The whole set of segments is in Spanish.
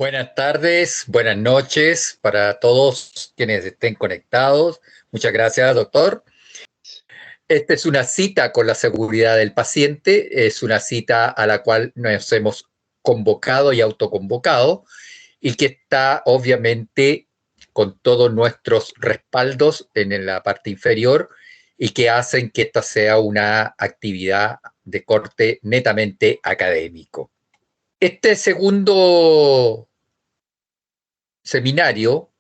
Buenas tardes, buenas noches para todos quienes estén conectados. Muchas gracias, doctor. Esta es una cita con la seguridad del paciente, es una cita a la cual nos hemos convocado y autoconvocado y que está obviamente con todos nuestros respaldos en la parte inferior y que hacen que esta sea una actividad de corte netamente académico. Este segundo seminario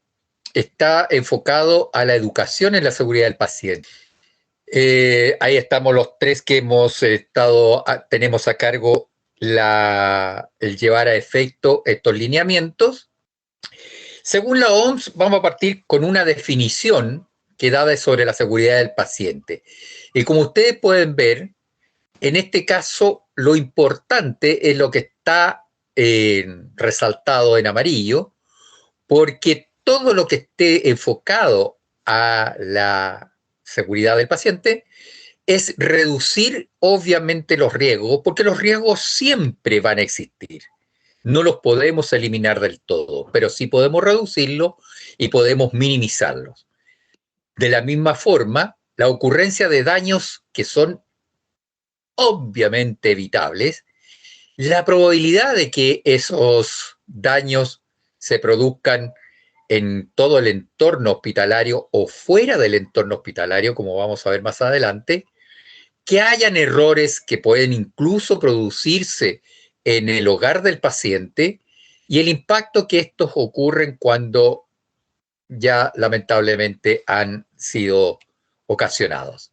está enfocado a la educación en la seguridad del paciente. Ahí estamos los tres que hemos estado, tenemos a cargo el llevar a efecto estos lineamientos. Según la OMS, vamos a partir con una definición que da sobre la seguridad del paciente. Y como ustedes pueden ver, en este caso lo importante es lo que está resaltado en amarillo, porque todo lo que esté enfocado a la seguridad del paciente es reducir obviamente los riesgos, porque los riesgos siempre van a existir. No los podemos eliminar del todo, pero sí podemos reducirlos y podemos minimizarlos. De la misma forma, la ocurrencia de daños que son obviamente evitables, la probabilidad de que esos daños se produzcan en todo el entorno hospitalario o fuera del entorno hospitalario, como vamos a ver más adelante, que hayan errores que pueden incluso producirse en el hogar del paciente y el impacto que estos ocurren cuando ya lamentablemente han sido ocasionados.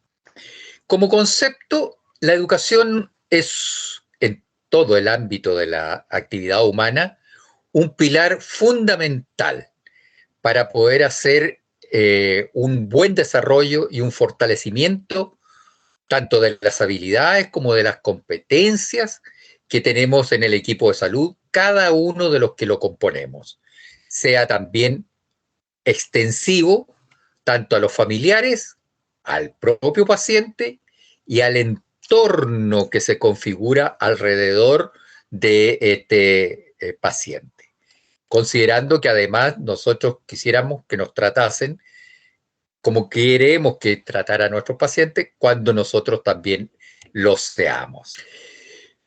Como concepto, la educación es en todo el ámbito de la actividad humana un pilar fundamental para poder hacer un buen desarrollo y un fortalecimiento tanto de las habilidades como de las competencias que tenemos en el equipo de salud, cada uno de los que lo componemos, sea también extensivo tanto a los familiares, al propio paciente y al entorno que se configura alrededor de este paciente, considerando que además nosotros quisiéramos que nos tratasen como queremos que tratar a nuestros pacientes cuando nosotros también los seamos.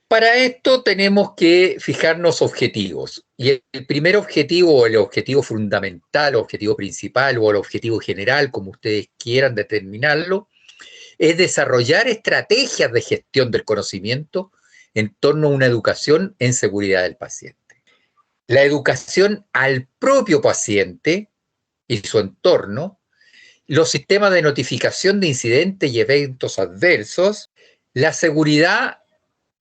Para esto tenemos que fijarnos objetivos. Y el primer objetivo, o el objetivo fundamental, o objetivo principal, o el objetivo general, como ustedes quieran determinarlo, es desarrollar estrategias de gestión del conocimiento en torno a una educación en seguridad del paciente. La educación al propio paciente y su entorno, los sistemas de notificación de incidentes y eventos adversos, la seguridad,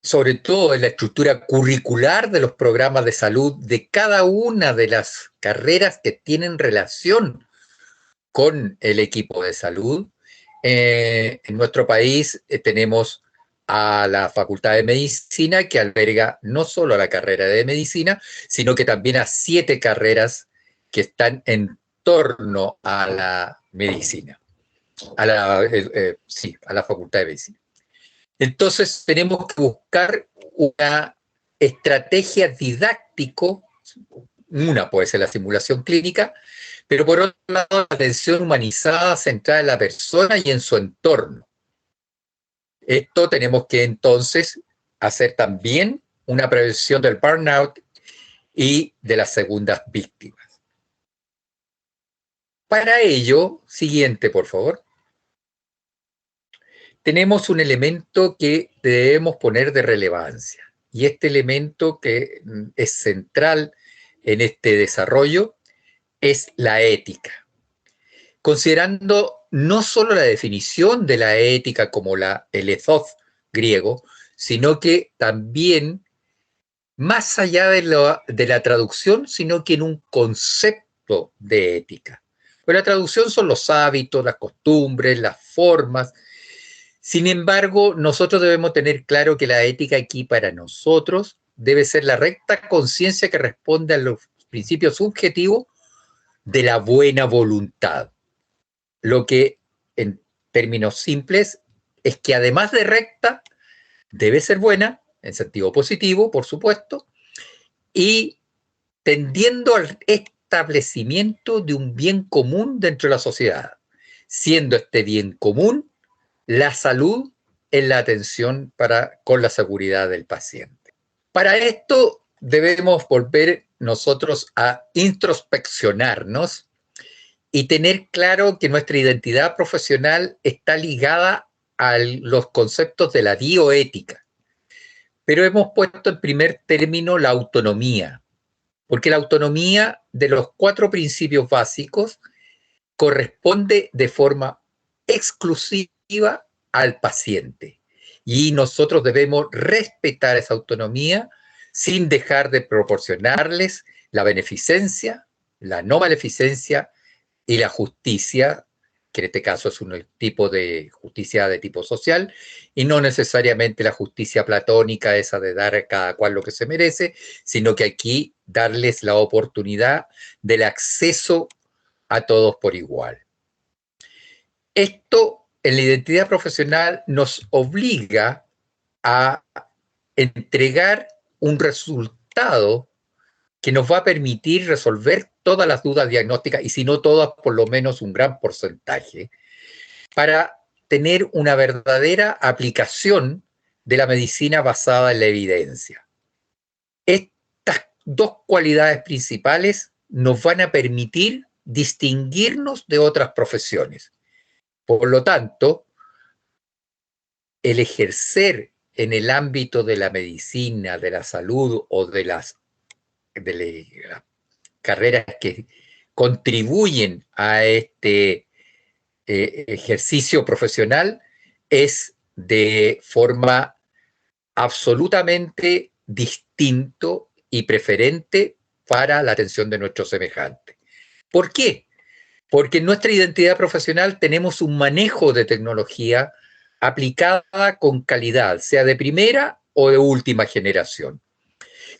sobre todo en la estructura curricular de los programas de salud de cada una de las carreras que tienen relación con el equipo de salud. En nuestro país tenemos a la Facultad de Medicina, que alberga no solo la carrera de medicina, sino que también a 7 carreras que están en torno a la medicina, a la Facultad de Medicina. Entonces tenemos que buscar una estrategia didáctico, una puede ser la simulación clínica, pero por otro lado la atención humanizada centrada en la persona y en su entorno. Esto tenemos que entonces hacer también una prevención del burnout y de las segundas víctimas. Para ello, siguiente por favor, tenemos un elemento que debemos poner de relevancia. Y este elemento que es central en este desarrollo es la ética. Considerando no solo la definición de la ética como el ethos griego, sino que también más allá de la traducción, sino que en un concepto de ética. Pues la traducción son los hábitos, las costumbres, las formas. Sin embargo, nosotros debemos tener claro que la ética aquí para nosotros debe ser la recta conciencia que responde a los principios subjetivos de la buena voluntad. Lo que, en términos simples, es que además de recta, debe ser buena, en sentido positivo, por supuesto, y tendiendo al establecimiento de un bien común dentro de la sociedad, siendo este bien común la salud en la atención con la seguridad del paciente. Para esto debemos volver nosotros a introspeccionarnos y tener claro que nuestra identidad profesional está ligada a los conceptos de la bioética. Pero hemos puesto en primer término la autonomía, porque la autonomía de los 4 principios básicos corresponde de forma exclusiva al paciente. Y nosotros debemos respetar esa autonomía sin dejar de proporcionarles la beneficencia, la no maleficencia y la justicia, que en este caso es un tipo de justicia de tipo social, y no necesariamente la justicia platónica, esa de dar a cada cual lo que se merece, sino que aquí darles la oportunidad del acceso a todos por igual. Esto en la identidad profesional nos obliga a entregar un resultado que nos va a permitir resolver todas las dudas diagnósticas, y si no todas, por lo menos un gran porcentaje, para tener una verdadera aplicación de la medicina basada en la evidencia. Estas 2 cualidades principales nos van a permitir distinguirnos de otras profesiones. Por lo tanto, el ejercer en el ámbito de la medicina, de la salud o de las carreras que contribuyen a este ejercicio profesional es de forma absolutamente distinto y preferente para la atención de nuestros semejantes. ¿Por qué? Porque en nuestra identidad profesional tenemos un manejo de tecnología aplicada con calidad, sea de primera o de última generación,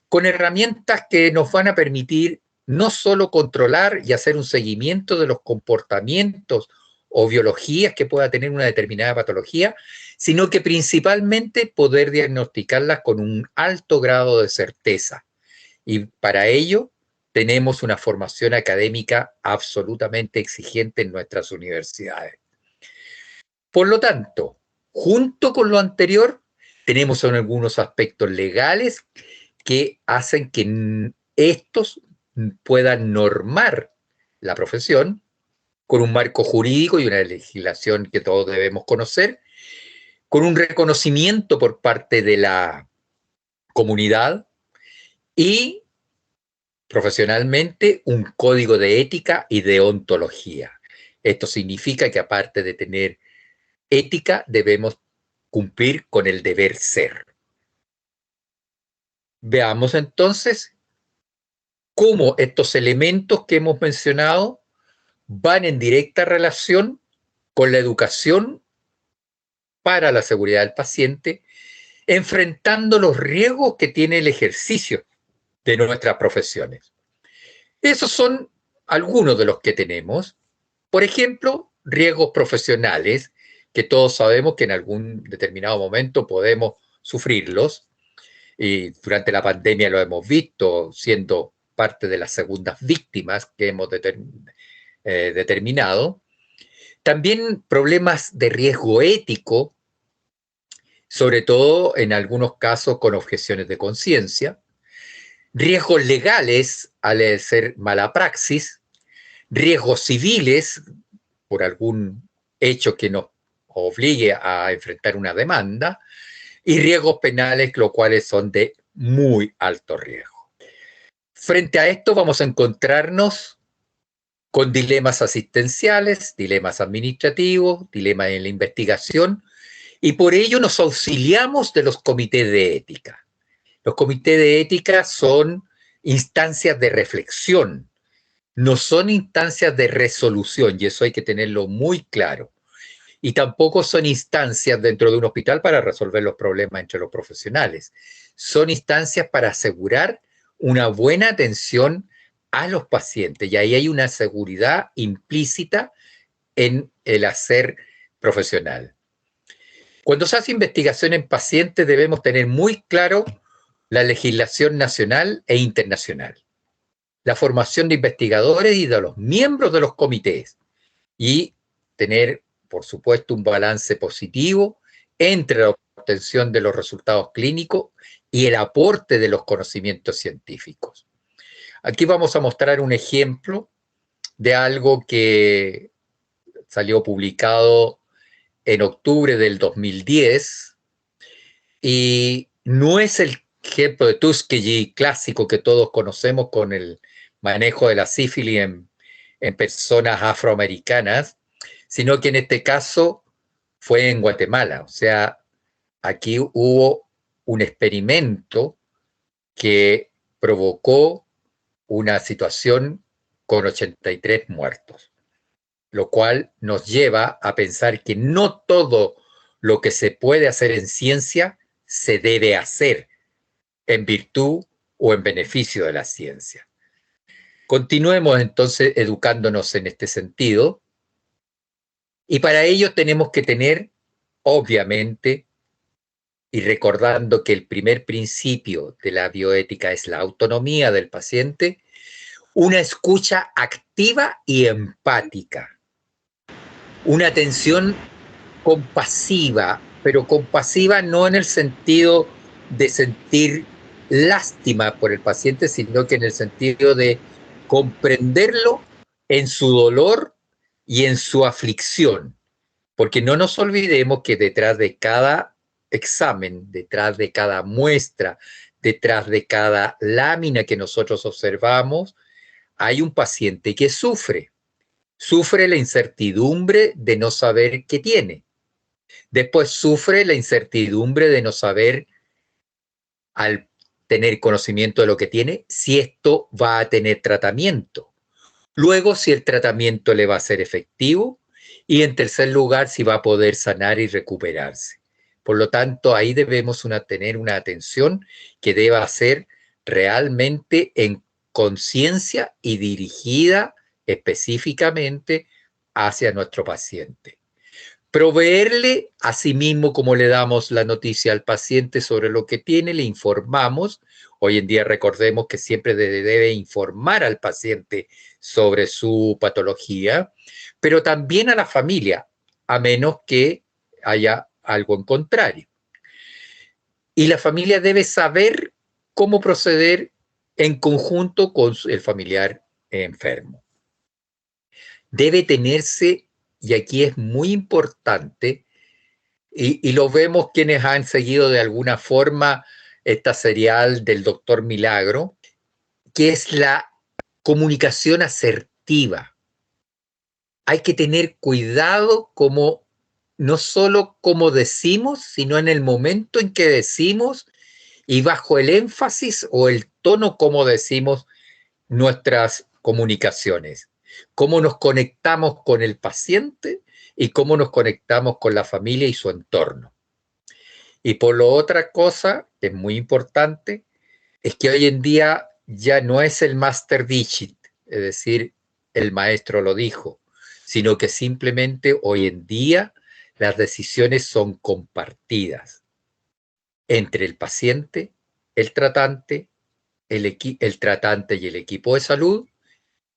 con herramientas que nos van a permitir no solo controlar y hacer un seguimiento de los comportamientos o biologías que pueda tener una determinada patología, sino que principalmente poder diagnosticarlas con un alto grado de certeza. Y para ello tenemos una formación académica absolutamente exigente en nuestras universidades. Por lo tanto, junto con lo anterior, tenemos algunos aspectos legales que hacen que estos puedan normar la profesión con un marco jurídico y una legislación que todos debemos conocer, con un reconocimiento por parte de la comunidad y profesionalmente un código de ética y de ontología. Esto significa que aparte de tener ética, debemos cumplir con el deber ser. Veamos entonces cómo estos elementos que hemos mencionado van en directa relación con la educación para la seguridad del paciente, enfrentando los riesgos que tiene el ejercicio de nuestras profesiones. Esos son algunos de los que tenemos. Por ejemplo, riesgos profesionales, que todos sabemos que en algún determinado momento podemos sufrirlos, y durante la pandemia lo hemos visto, siendo parte de las segundas víctimas que hemos determinado. También problemas de riesgo ético, sobre todo en algunos casos con objeciones de conciencia, riesgos legales al ser mala praxis, riesgos civiles por algún hecho que nos obligue a enfrentar una demanda, y riesgos penales, los cuales son de muy alto riesgo. Frente a esto vamos a encontrarnos con dilemas asistenciales, dilemas administrativos, dilemas en la investigación, y por ello nos auxiliamos de los comités de ética. Los comités de ética son instancias de reflexión, no son instancias de resolución, y eso hay que tenerlo muy claro. Y tampoco son instancias dentro de un hospital para resolver los problemas entre los profesionales. Son instancias para asegurar una buena atención a los pacientes, y ahí hay una seguridad implícita en el hacer profesional. Cuando se hace investigación en pacientes debemos tener muy claro la legislación nacional e internacional. la formación de investigadores y de los miembros de los comités, y tener, por supuesto, un balance positivo entre la obtención de los resultados clínicos y el aporte de los conocimientos científicos. Aquí vamos a mostrar un ejemplo de algo que salió publicado en octubre del 2010 y no es el ejemplo de Tuskegee clásico que todos conocemos con el manejo de la sífilis en personas afroamericanas, sino que en este caso fue en Guatemala. O sea, aquí hubo un experimento que provocó una situación con 83 muertos, lo cual nos lleva a pensar que no todo lo que se puede hacer en ciencia se debe hacer en virtud o en beneficio de la ciencia. Continuemos entonces educándonos en este sentido, y para ello tenemos que tener, obviamente, y recordando que el primer principio de la bioética es la autonomía del paciente, una escucha activa y empática, una atención compasiva, pero compasiva no en el sentido de sentir lástima por el paciente, sino que en el sentido de comprenderlo en su dolor y en su aflicción. Porque no nos olvidemos que detrás de cada examen, detrás de cada muestra, detrás de cada lámina que nosotros observamos, hay un paciente que sufre. Sufre la incertidumbre de no saber qué tiene. Después sufre la incertidumbre de no saber, al tener conocimiento de lo que tiene, si esto va a tener tratamiento. Luego, si el tratamiento le va a ser efectivo. Y en tercer lugar, si va a poder sanar y recuperarse. Por lo tanto, ahí debemos tener una atención que deba ser realmente en conciencia y dirigida específicamente hacia nuestro paciente. Proveerle a sí mismo, como le damos la noticia al paciente sobre lo que tiene, le informamos. Hoy en día recordemos que siempre debe informar al paciente sobre su patología, pero también a la familia, a menos que haya algo en contrario. Y la familia debe saber cómo proceder en conjunto con el familiar enfermo. Debe tenerse, y aquí es muy importante, y lo vemos quienes han seguido de alguna forma esta serial del Doctor Milagro, que es la comunicación asertiva. Hay que tener cuidado como no solo como decimos, sino en el momento en que decimos y bajo el énfasis o el tono como decimos nuestras comunicaciones. Cómo nos conectamos con el paciente y cómo nos conectamos con la familia y su entorno. Y por lo otra cosa, que es muy importante, es que hoy en día ya no es el master dicit, es decir, el maestro lo dijo, sino que simplemente hoy en día las decisiones son compartidas entre el paciente, el tratante, el tratante y el equipo de salud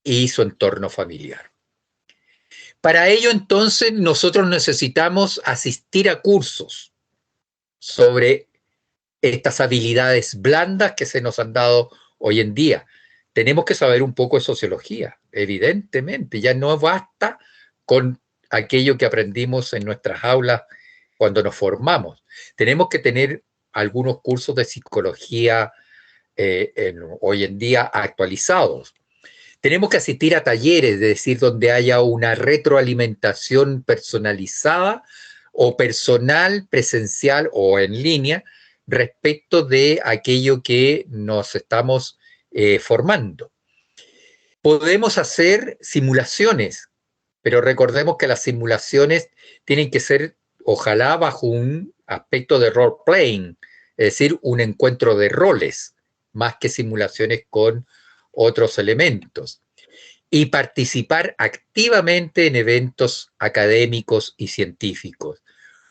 y su entorno familiar. Para ello, entonces, nosotros necesitamos asistir a cursos sobre estas habilidades blandas que se nos han dado hoy en día. Tenemos que saber un poco de sociología, evidentemente. Ya no basta con aquello que aprendimos en nuestras aulas cuando nos formamos. Tenemos que tener algunos cursos de psicología hoy en día actualizados. Tenemos que asistir a talleres, es decir, donde haya una retroalimentación personalizada o personal, presencial o en línea, respecto de aquello que nos estamos formando. Podemos hacer simulaciones, pero recordemos que las simulaciones tienen que ser, ojalá, bajo un aspecto de role playing, es decir, un encuentro de roles, más que simulaciones con otros elementos, y participar activamente en eventos académicos y científicos.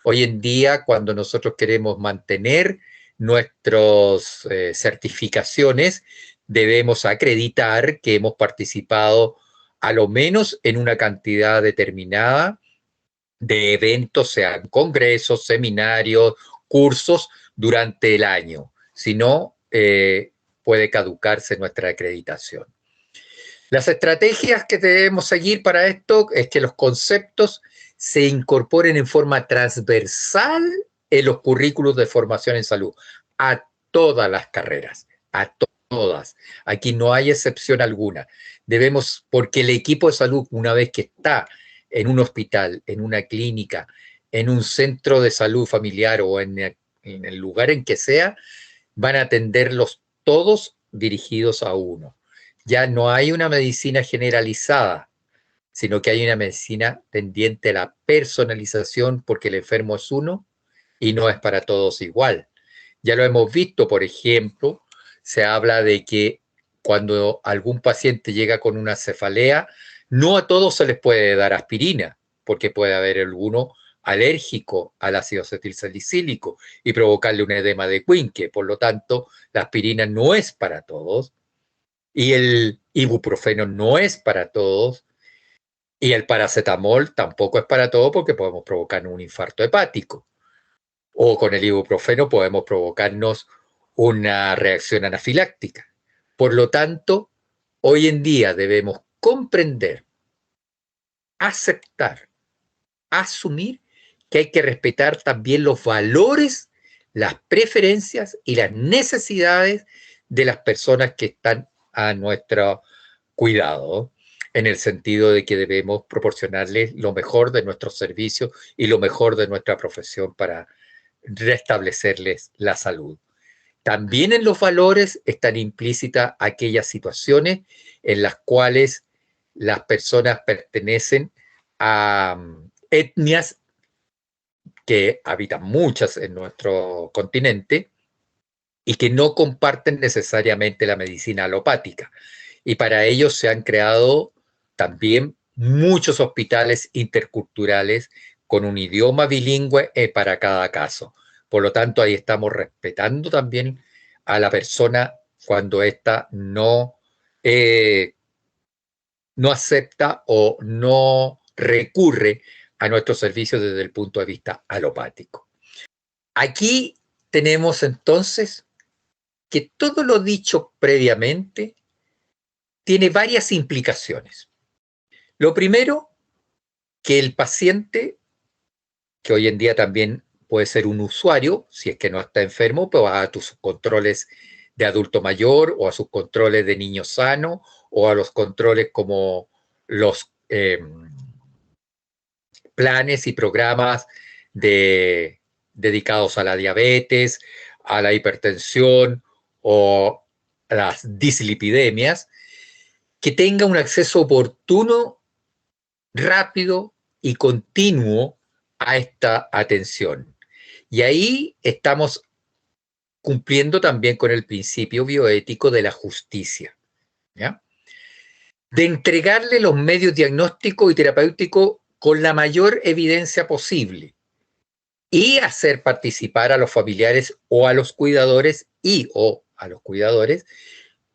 Hoy en día, cuando nosotros queremos mantener nuestras certificaciones, debemos acreditar que hemos participado a lo menos en una cantidad determinada de eventos, sean congresos, seminarios, cursos, durante el año. Si no, puede caducarse nuestra acreditación. Las estrategias que debemos seguir para esto es que los conceptos se incorporen en forma transversal en los currículos de formación en salud, a todas las carreras, a todas. Aquí no hay excepción alguna. Debemos, porque el equipo de salud, una vez que está en un hospital, en una clínica, en un centro de salud familiar o en el lugar en que sea, van a atenderlos todos dirigidos a uno. Ya no hay una medicina generalizada, sino que hay una medicina tendiente a la personalización porque el enfermo es uno y no es para todos igual. Ya lo hemos visto, por ejemplo, se habla de que cuando algún paciente llega con una cefalea, no a todos se les puede dar aspirina, porque puede haber alguno alérgico al ácido acetilsalicílico y provocarle un edema de Quincke. Por lo tanto, la aspirina no es para todos y el ibuprofeno no es para todos y el paracetamol tampoco es para todos porque podemos provocar un infarto hepático. O con el ibuprofeno podemos provocarnos una reacción anafiláctica. Por lo tanto, hoy en día debemos comprender, aceptar, asumir que hay que respetar también los valores, las preferencias y las necesidades de las personas que están a nuestro cuidado, en el sentido de que debemos proporcionarles lo mejor de nuestros servicios y lo mejor de nuestra profesión para restablecerles la salud. También en los valores están implícitas aquellas situaciones en las cuales las personas pertenecen a etnias que habitan muchas en nuestro continente y que no comparten necesariamente la medicina alopática. Y para ello se han creado también muchos hospitales interculturales con un idioma bilingüe para cada caso. Por lo tanto, ahí estamos respetando también a la persona cuando ésta no acepta o no recurre a nuestros servicios desde el punto de vista alopático. Aquí tenemos entonces que todo lo dicho previamente tiene varias implicaciones. Lo primero, que el paciente, que hoy en día también puede ser un usuario, si es que no está enfermo, pues va a tus controles de adulto mayor o a sus controles de niño sano o a los controles como los planes y programas dedicados a la diabetes, a la hipertensión o a las dislipidemias, que tenga un acceso oportuno, rápido y continuo a esta atención. Y ahí estamos cumpliendo también con el principio bioético de la justicia, ¿ya? De entregarle los medios diagnósticos y terapéuticos con la mayor evidencia posible y hacer participar a los familiares o a los cuidadores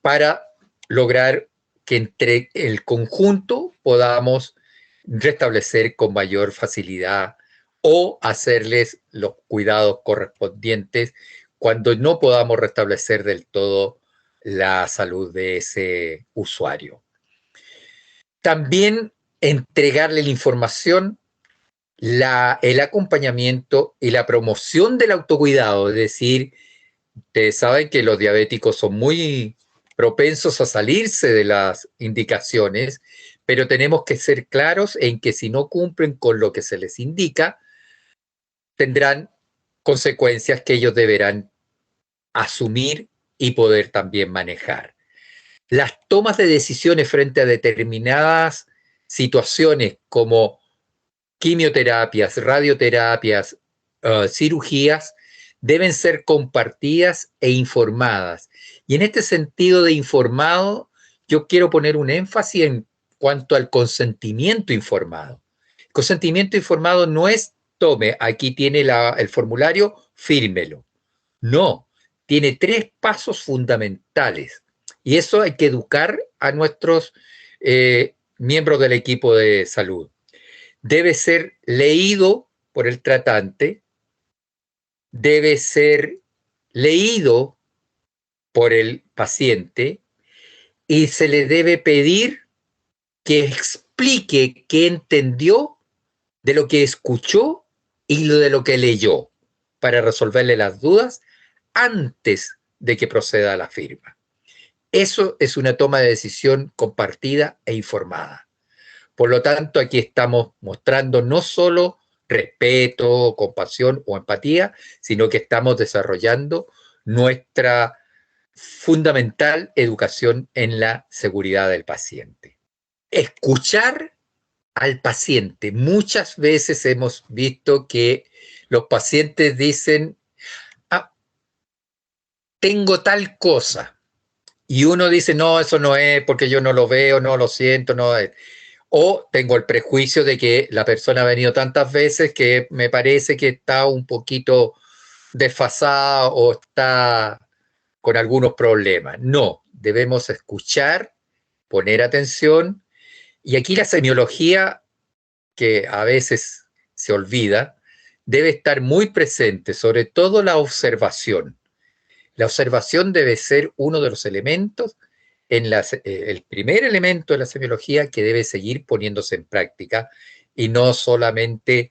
para lograr que entre el conjunto podamos restablecer con mayor facilidad o hacerles los cuidados correspondientes cuando no podamos restablecer del todo la salud de ese usuario. También entregarle la información, el acompañamiento y la promoción del autocuidado, es decir, ustedes saben que los diabéticos son muy propensos a salirse de las indicaciones, pero tenemos que ser claros en que si no cumplen con lo que se les indica, tendrán consecuencias que ellos deberán asumir y poder también manejar. Las tomas de decisiones frente a determinadas situaciones como quimioterapias, radioterapias, cirugías, deben ser compartidas e informadas. Y en este sentido de informado, yo quiero poner un énfasis en cuanto al consentimiento informado. El consentimiento informado no es, tome, aquí tiene el formulario, fírmelo. No, tiene 3 pasos fundamentales. Y eso hay que educar a nuestros miembros del equipo de salud. Debe ser leído por el tratante, debe ser leído por el paciente y se le debe pedir que explique qué entendió de lo que escuchó y de lo que leyó para resolverle las dudas antes de que proceda a la firma. Eso es una toma de decisión compartida e informada. Por lo tanto, aquí estamos mostrando no solo respeto, compasión o empatía, sino que estamos desarrollando nuestra fundamental educación en la seguridad del paciente. Escuchar al paciente. Muchas veces hemos visto que los pacientes dicen, ah, tengo tal cosa. Y uno dice, no, eso no es porque yo no lo veo, no lo siento, no es. O tengo el prejuicio de que la persona ha venido tantas veces que me parece que está un poquito desfasada o está con algunos problemas. No, debemos escuchar, poner atención. Y aquí la semiología, que a veces se olvida, debe estar muy presente, sobre todo la observación. La observación debe ser uno de los elementos, el primer elemento de la semiología que debe seguir poniéndose en práctica y no solamente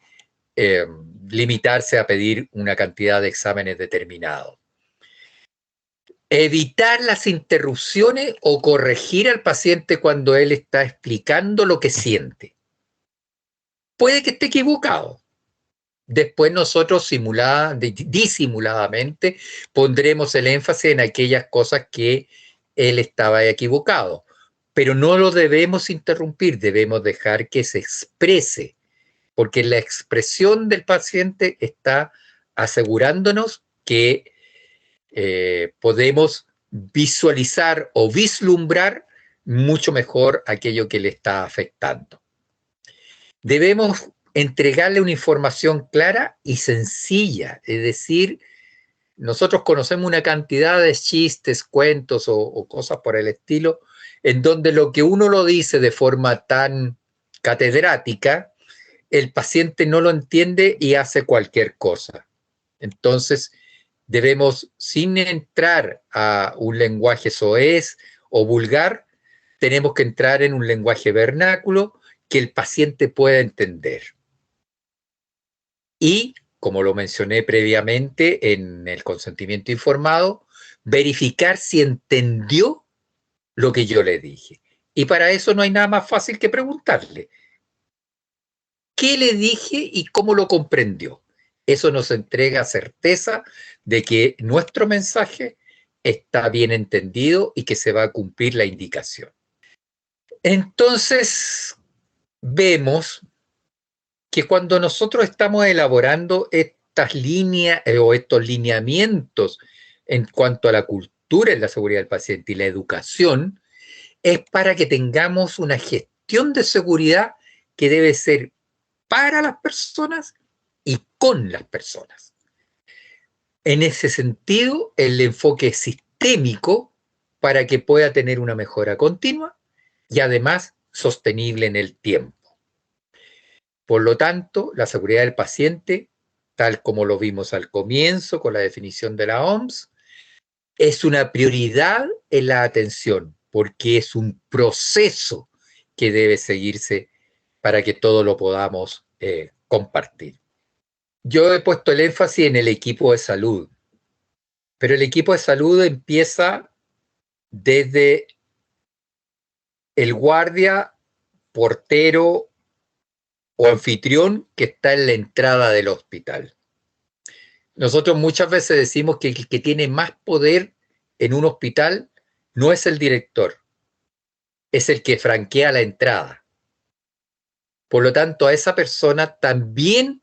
eh, limitarse a pedir una cantidad de exámenes determinados. Evitar las interrupciones o corregir al paciente cuando él está explicando lo que siente. Puede que esté equivocado. Después nosotros disimuladamente pondremos el énfasis en aquellas cosas que él estaba equivocado. Pero no lo debemos interrumpir, debemos dejar que se exprese, porque la expresión del paciente está asegurándonos que podemos visualizar o vislumbrar mucho mejor aquello que le está afectando. Debemos entregarle una información clara y sencilla, es decir, nosotros conocemos una cantidad de chistes, cuentos o cosas por el estilo, en donde lo que uno lo dice de forma tan catedrática, el paciente no lo entiende y hace cualquier cosa. Entonces, debemos, sin entrar a un lenguaje soez o vulgar, tenemos que entrar en un lenguaje vernáculo que el paciente pueda entender. Y, como lo mencioné previamente en el consentimiento informado, verificar si entendió lo que yo le dije. Y para eso no hay nada más fácil que preguntarle, ¿qué le dije y cómo lo comprendió? Eso nos entrega certeza de que nuestro mensaje está bien entendido y que se va a cumplir la indicación. Entonces, vemos que cuando nosotros estamos elaborando estas líneas o estos lineamientos en cuanto a la cultura en la seguridad del paciente y la educación, es para que tengamos una gestión de seguridad que debe ser para las personas y con las personas. En ese sentido, el enfoque es sistémico para que pueda tener una mejora continua y además sostenible en el tiempo. Por lo tanto, la seguridad del paciente, tal como lo vimos al comienzo con la definición de la OMS, es una prioridad en la atención porque es un proceso que debe seguirse para que todo lo podamos compartir. Yo he puesto el énfasis en el equipo de salud, pero el equipo de salud empieza desde el guardia, portero o anfitrión que está en la entrada del hospital. Nosotros muchas veces decimos que el que tiene más poder en un hospital no es el director, es el que franquea la entrada. Por lo tanto, a esa persona también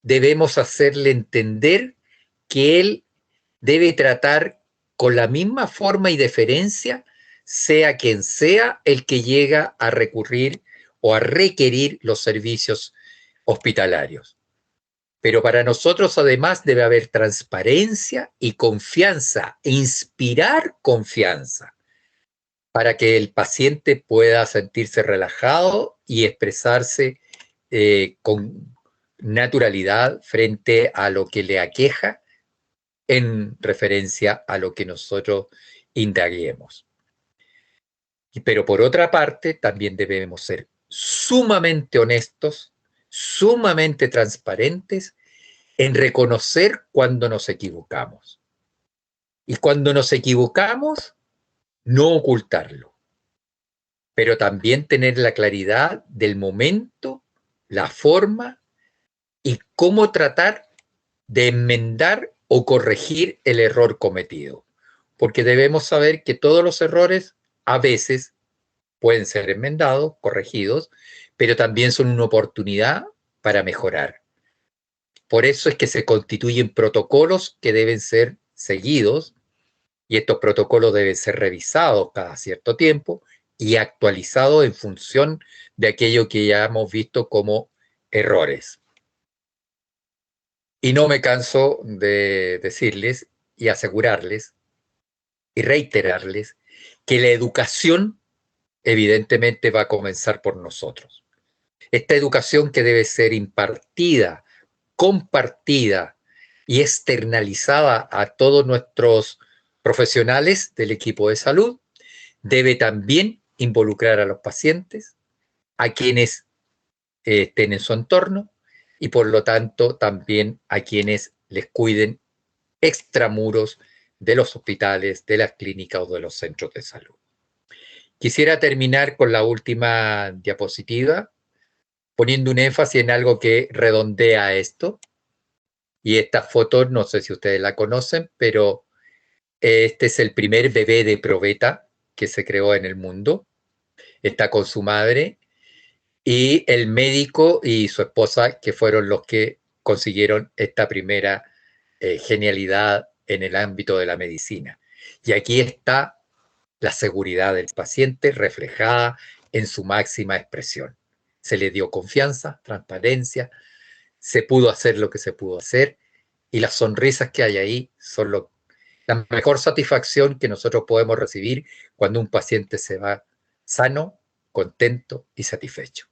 debemos hacerle entender que él debe tratar con la misma forma y deferencia, sea quien sea el que llega a recurrir o a requerir los servicios hospitalarios. Pero para nosotros además debe haber transparencia y confianza, e inspirar confianza. para que el paciente pueda sentirse relajado y expresarse con naturalidad frente a lo que le aqueja en referencia a lo que nosotros indaguemos. Pero por otra parte, también debemos ser sumamente honestos, sumamente transparentes en reconocer cuando nos equivocamos. Y cuando nos equivocamos, no ocultarlo, pero también tener la claridad del momento, la forma y cómo tratar de enmendar o corregir el error cometido. Porque debemos saber que todos los errores a veces pueden ser enmendados, corregidos, pero también son una oportunidad para mejorar. Por eso es que se constituyen protocolos que deben ser seguidos y estos protocolos deben ser revisados cada cierto tiempo y actualizados en función de aquello que ya hemos visto como errores. Y no me canso de decirles y asegurarles y reiterarles que la educación evidentemente va a comenzar por nosotros. Esta educación que debe ser impartida, compartida y externalizada a todos nuestros profesionales del equipo de salud, debe también involucrar a los pacientes, a quienes estén en su entorno y por lo tanto también a quienes les cuiden extramuros de los hospitales, de las clínicas o de los centros de salud. Quisiera terminar con la última diapositiva, poniendo un énfasis en algo que redondea esto. Y esta foto, no sé si ustedes la conocen, pero este es el primer bebé de probeta que se creó en el mundo. Está con su madre y el médico y su esposa, que fueron los que consiguieron esta primera genialidad en el ámbito de la medicina. Y aquí está la seguridad del paciente reflejada en su máxima expresión. Se le dio confianza, transparencia, se pudo hacer lo que se pudo hacer y las sonrisas que hay ahí son la mejor satisfacción que nosotros podemos recibir cuando un paciente se va sano, contento y satisfecho.